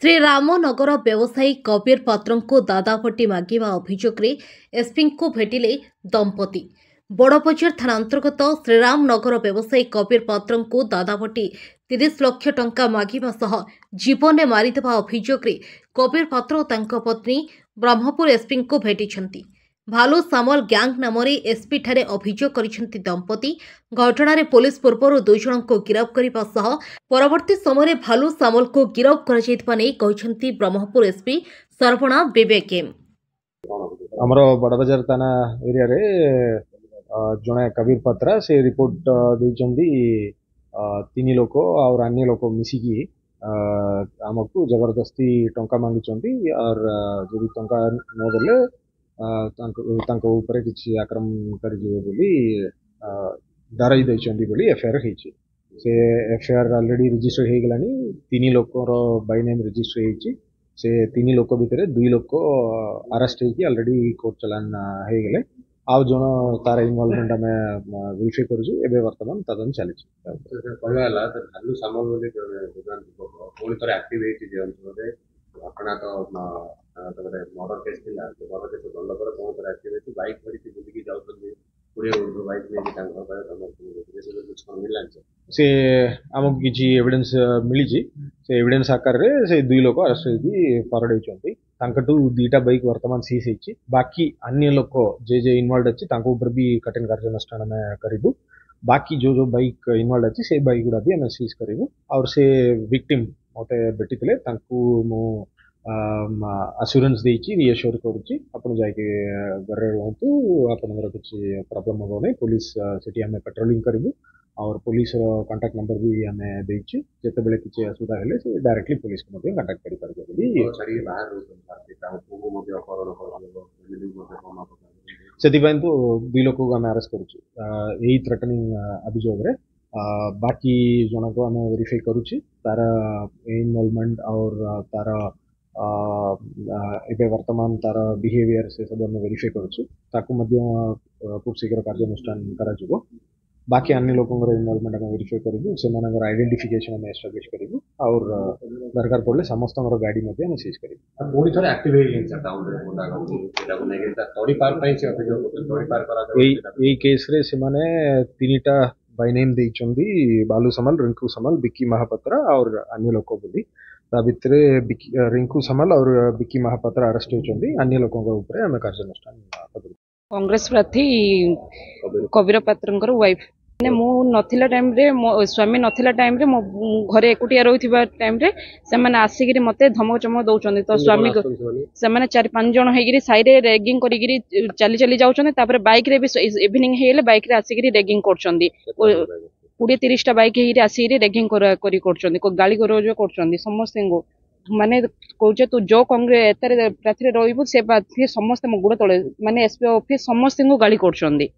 श्रीरामनगर व्यवसायी कबीर पात्र को दादापट्टी मागिबा अभियोग रे एसपी को भेटिले दंपति। बड़बजार थाना अंतर्गत श्रीरामनगर व्यवसायी कबीर पात्र को दादापट्टी 30 लाख टंका मागिबा सह जीवन मारिदेवा अभियोग रे कबीर पात्र और तांको पत्नी ब्रह्मपुर एसपी को भेटिछंती। भालू सामल गैंग नाम एसपी ठारे अभियोग करिसेंती दंपति। घटना पुलिस पूर्व 2 जन को गिरफ्त करने सह परवर्ती समय भालू सामल को गिरफ्त कर ब्रह्मपुर एसपी सरवणा विवेक एम। हमरो बड़बजार थाना एरिया रे जने कबीर पत्रा से रिपोर्ट देइचंदी 3 लोक और अन्य लोक मिसिकी हमको जबरदस्ती टंका मांगी और जो टंका न देले तांको ऊपर किसी आक्रमण कर डराई देइचंदी बोली एफआईआर हेची। से एफआईआर ऑलरेडी रजिस्टर हे गलानी 3 लोकर बाय नेम रजिस्टर हेची। से 3 लोक भितर 2 लोक अरेस्ट हेकी ऑलरेडी कोर्ट चलान हे गले। आउ जन तार इन्वॉल्वमेंट में वेरीफाई करू एबे वर्तमान तदन चली कहला त भालू सामल बोले दुकान पूरी तरह एक्टिविटी जे अंतरे घटना तो तबरे मर्डर केस थिला मर्डर केस बंद कर कोन तरह एक्टिविटी बाइक धरि के बुली के जाउतन पूरे बाइक में जे तांग घर तम कुछ मिला से हमको किछि एविडेंस मिली जी। से एविडेंस आकार रे से 2 लोक अरेस्ट हेकी फॉरवर्ड हेचंती। तांकटू 2टा बाइक वर्तमान सीज हेची। बाकी अन्य लोक जे जे इन्वॉल्वड अछि तांको ऊपर भी कठिन कार्यानुष्ठान में करिबु। बाकी जो बाइक इन्वॉल्वड अछि से बाइक गुडा भी हम सीज करिबु। और से विक्टिम मते बेटितले तांकू मो अश्योरेंस देछि रिएश्योर करूछि अपन जाय के घर रहंतु आपनर किछ प्रॉब्लम हो नै पुलिस सिटी हमें पेट्रोलिंग करिबु। और पुलिस कांटेक्ट नंबर भी हमें देछि जेते बेले किछ असुविधा हेले से डायरेक्टली पुलिस को मते कांटेक्ट करि परबे बोली छड़ी बाहर भारतीय ताऊ मते अपहरण करबो सेति पय तो 2 लोक को हमें अरेस्ट करूछि एही थ्रेटनिंग अभियोग रे। बाकी जन को हमें वेरीफाई करूछि तार इन्वॉल्वमेंट और तार एबे वर्तमान तार बिहेवियर से सब हमें वेरीफाई करूछु ताकू मध्य खूब शीघ्र कार्यानुष्ठान करा जिवो। बाकी अन्य लोगों इन्वॉल्वमेंट हम वेरीफाई करिबु सेमानकर आइडेंटिफिकेशन हम एस्टैब्लिश करिबु और दरकार पड़ले समस्त गाड़ी मध्ये हम सीज करिबु। पूरी तरह एक्टिव हे छै टाउन रे गुंडा गंडी एटा को नेगे तोड़ी पार पई छै अभियोग तोड़ी पार करा एई केस रे सेमाने 3टा बाय नेम देइचंदी बालू समल रिंकू समल बिक्की महापात्रा और अन्य लोक बोली ता भितरे रिंकू समल और बिक्की महापात्रा अरेस्ट होचंदी। अन्य लोकों ऊपर हम कार्यानुष्ठान करिबु। कांग्रेस प्रार्थी कबीर पात्रंकर वाइफ ने मु नथिला टाइम रे मो स्वामी नथिला टाइम रे मो घरे एकुटिया रहिथिबा टाइम रे से माने आसीगिरी मते धमक चमक दउचंदी। तो स्वामी से माने 4-5 जण हेगिरी साइडे रेगिंग करिगिरी चली चली जाउचंदी। तापर बाइक रे भी इवनिंग हेले बाइक रे आसीगिरी रेगिंग करचंदी। 20-30 टा बाइक हेगिरी आसीगिरी रेगिंग करी करचंदी को गाली गरोज करचंदी समस्त को माने कहूचे तू जो कांग्रेस एतारे प्रार्थी रे रहिबु से प्रार्थी समस्त म गुड़ तळे माने एसपी ऑफिस समस्त को गाली करचंदी।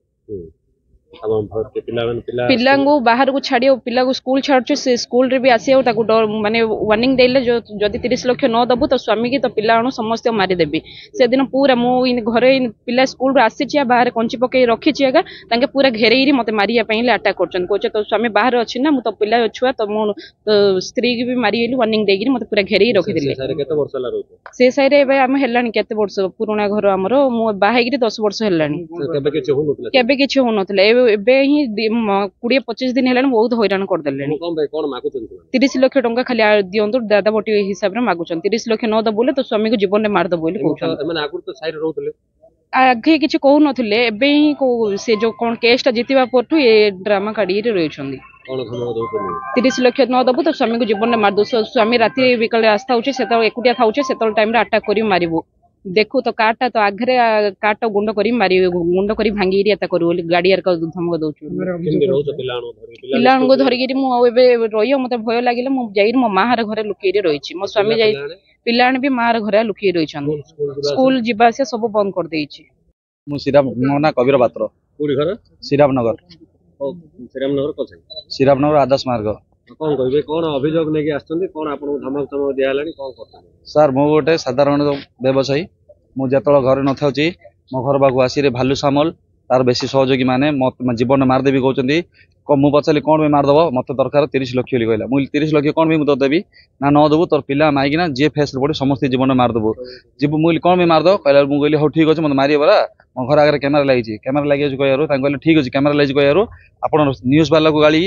पिला बाहर को छाड़ी पिला को स्कूल छाड़े से स्कूल रे भी आसी माने वार्निंग देले जो जदि 30 लाख न दबु तो स्वामी की तो पिला समस्त मारिदेवी। से दिन पूरा मु घरे पिला स्कूल आसी बाहर कंची पकई रखी तांके पूरा घेरेरी मते मारिया पई अटैक करछन कोचे तो स्वामी बाहर अछि ना मु तो पिला छुआ तो मो स्त्री की भी मारिएलु वार्निंग देगिरी मते पूरा घेरेई रखि दिले। से साइड रे हम हेलानी केते वर्ष पुराना घर हमरो मु बाहेगिरी 10 वर्ष हेलानी केबे किछ हो नथले एबे ही 20-25 दिन हेलानी बहुत हैरान कर देलेनी। 30 लाख टंका खाली दियंतु दादा बटी हिसाब रे मागुछन 30 लाख न दबुले तो स्वामी को जीवन में मार दबो बोली कहउछन। माने आगु तो साइड रहउतले आगे किछ कहउ नथले एबे ही से जो कोन केस ता जितिबा परठु ए ड्रामा काडी रे रहिछंदी। 30 लाख न दबु तो स्वामी को जीवन में मार दो। स्वामी राती बिकले आस्था होचे से तो एकुटिया थाउचे से तो टाइम रे अटैक करी मारिबो देखो तो काटा तो आगरे काटा गुंड करी मारी गुंड करी भांगी एता करू बोली गाड़ी आर का धमक दउछु। पिलान को धरिगिरी मु एबे रहियो मते भय लागिले मु जाई मो माहार घरे लुकेरी रहिछि। मो स्वामी जाई पिलान भी माहार घरे लुकेरी रहिछन स्कूल जिबा से सब बंद कर देइछि। मु सिराम मोना कबीर पात्र पूरी घर सिरामनगर सिरामनगर आदर्श मार्ग कौन कहबे कौन अभियोग नेकी आछथि कौन आपन धमक चमक दिया हलानी कौन करथि सर मो गोटे साधारण व्यवसायी मु जतळ घर न थाउची मो घर बागु आसी रे भालू सामल तार बेसी सहयोगी माने जीवन मारदेवी कहउचंदी मु पचारि कौन मारदेव मत दरकार 30 लाख कहला मुझे 30 लाख कौन मुझे देवी ना न देवु तोर पिला माइकिना जी फेस पड़े समस्त जीवन मारदेबू जीव मुझे कौन मारदेव कहला मुझे कहली हाँ ठीक अच्छे मतलब मारे बरा मो घर आगे कैमेरा लगी कैमेरा लगे कहू ठीक अच्छे कैमेरा लगी कहू आप न्यूज वाला को गाड़ी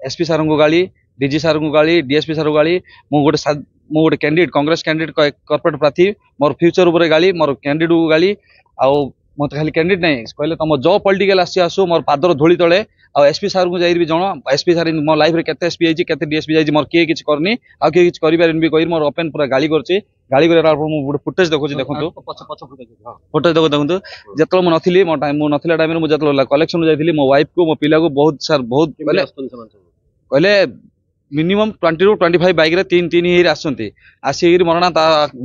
एसपी सार को गाड़ी डीजी सार को गाड़ी डीएसपी सार को गाड़ी गोटे कैंडिडेट कांग्रेस कैंडिडेट कॉर्पोरेट प्रार्थी मोर फ्यूचर उपर गाड़ी मोर कैंडिडेट को गाड़ी आउ मत खाली कैंडिडेट नहीं कहले तुम जो पॉलिटिकल आसू मोर पादर धूली तले आ एसपी सार को जाइए जन एसपी सार मो लाइफ रे केते एसपी आइछि केते डीएसपी जाइछि मोर किए किछ करनी आ किए किछ करि पारिन भी कहि मोर ओपन पूरा गाली करछि गाली करे मु गोटे फुटेज देखो देखंतु फुटेज देखो देखंतु जतलो मु नथिली मो टाइम मु नथिला टाइम रे मु जतलो कलेक्शन जाइथिली मो वाइफ को मो पिला को बहुत सर बहुत कहले मिनिमम 20 ରୁ 25 बाइक रे तीन तीन ही आसंती आसी मरणा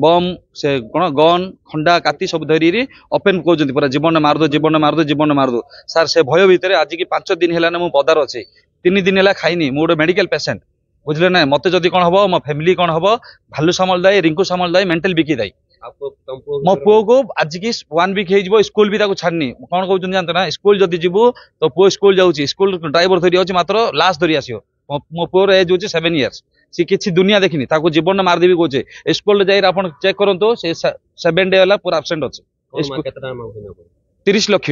बम से कौन गन खंडा काती सब धरी ओपन कहते पूरा जीवन मारदो जीवन मारदो जीवन मारदो सार से भय भितर आज की 5 दिन है मु पदार अच्छे 3 दिन है खाइनी मु गोटे मेडिकल पेसेंट बुझले ना मत जदि कौन हम मो फैमिली कौन हम भालू सामल दाई रिंकू सामल दाई मेंटल बिकी दाई मो पुओ को आज की 1 वीक हो स्कूल भी छाड़नी कौन कहते जानते ना स्कूल जदि जीवु तो पुओ स्कूल जाऊँगी स्कूल ड्राइवर धरी अच्छे मात्र लास्ट धरी आसो मो पुओर एज हो 7 इयर्स सी किसी दुनिया देखनी ताको जीवन में मारदेवी कहे स्कूल जाइए आप चेक करूँ से 7 डे वाला पूरा आबसेंट अच्छे 30 लाख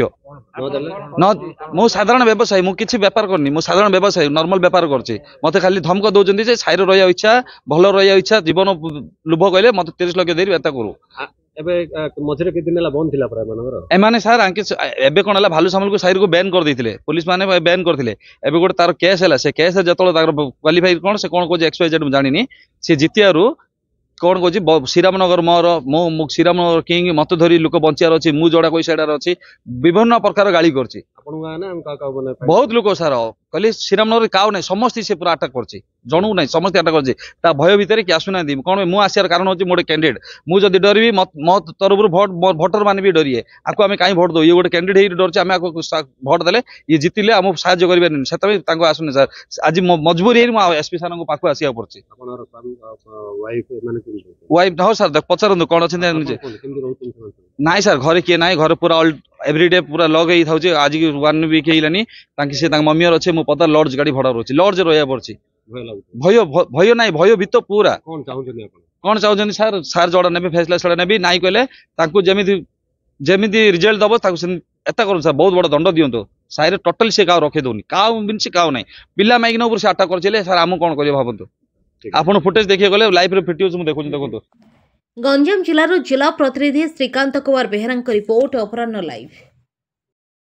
न मु साधारण व्यवसायी मु किसी व्यापार करनी मु साधारण व्यवसायी नॉर्मल व्यापार करछि मते खाली धमक दउचंदी जे साइर रहिया इच्छा भल रहिया इच्छा जीवन लुभ कहले मते 30 लाख देरी एता करू एबे मझरे के दिन ला बंद थिला प्राय मानकर एमाने सर आंके एबे कोन हला भालू सामल को साइर को बैन कर देथिले पुलिस माने बैन करथिले एबे गोटे तार केस हला से केस जतलो तार क्वालिफाई कोन से कोन को एक्सवाइजेड मु जानिनी से जितियारू कौन कहूँ श्रीरामनगर मोर मो श्रीरामनगर किंग मत धरी लोक बचार अच्छी मु जोड़ा कोई साइड अच्छी विभिन्न प्रकार गाड़ी करछि बहुत लोक सार कहले श्रीरामनगर काउ ना समस्त से पूरा अटैक करछि जनू ना समस्त अटैक करछि ता भय भितर कि आसुना दी कौन मु आसार कारण होछि मोटे कैंडिडेट मु जदि डरबी मो तरफ भोट भोटर माने भी डरिए आको आमे काई भोट दो ये गोटे कैंडिडेट डरछि आमे आको भोट देले ये जितिले हम साहाय्य करिबे सेतबे तांको आसुने सर आज मजबूरी मु एसपी सार को पाखु आसिया पड़छि वाइफ हाँ सर पचारत कौन अच्छे ना सर घरे किए ना घर पूरा एवरीडे पूरा लग ही था आज 1 वीक हेलानी से मम्मी अच्छे मो पता लॉज गाड़ी भड़ा रोचे लॉज रहा पड़ी भय भय ना भय भीत पूरा कौन चाहते सर सार जोड़ा ने फैसला छड़ा ने ना कहले जमी रिजल्ट दब एता करूँ सर बहुत बड़ा दंड दिंतु साइड टोटल से गाँव रखे दौनी काउ बिन से काउ ना पिला माइकिन ऊपर से अटैक कर सर आम कौन कर भावतु आपण फुटेज देखिए गले लाइव रे भिडियो मु देखु गंजाम जिल्लार जिला प्रतिनिधि श्रीकांत कुमार बेहरा रिपोर्ट अपराह्न लाइव।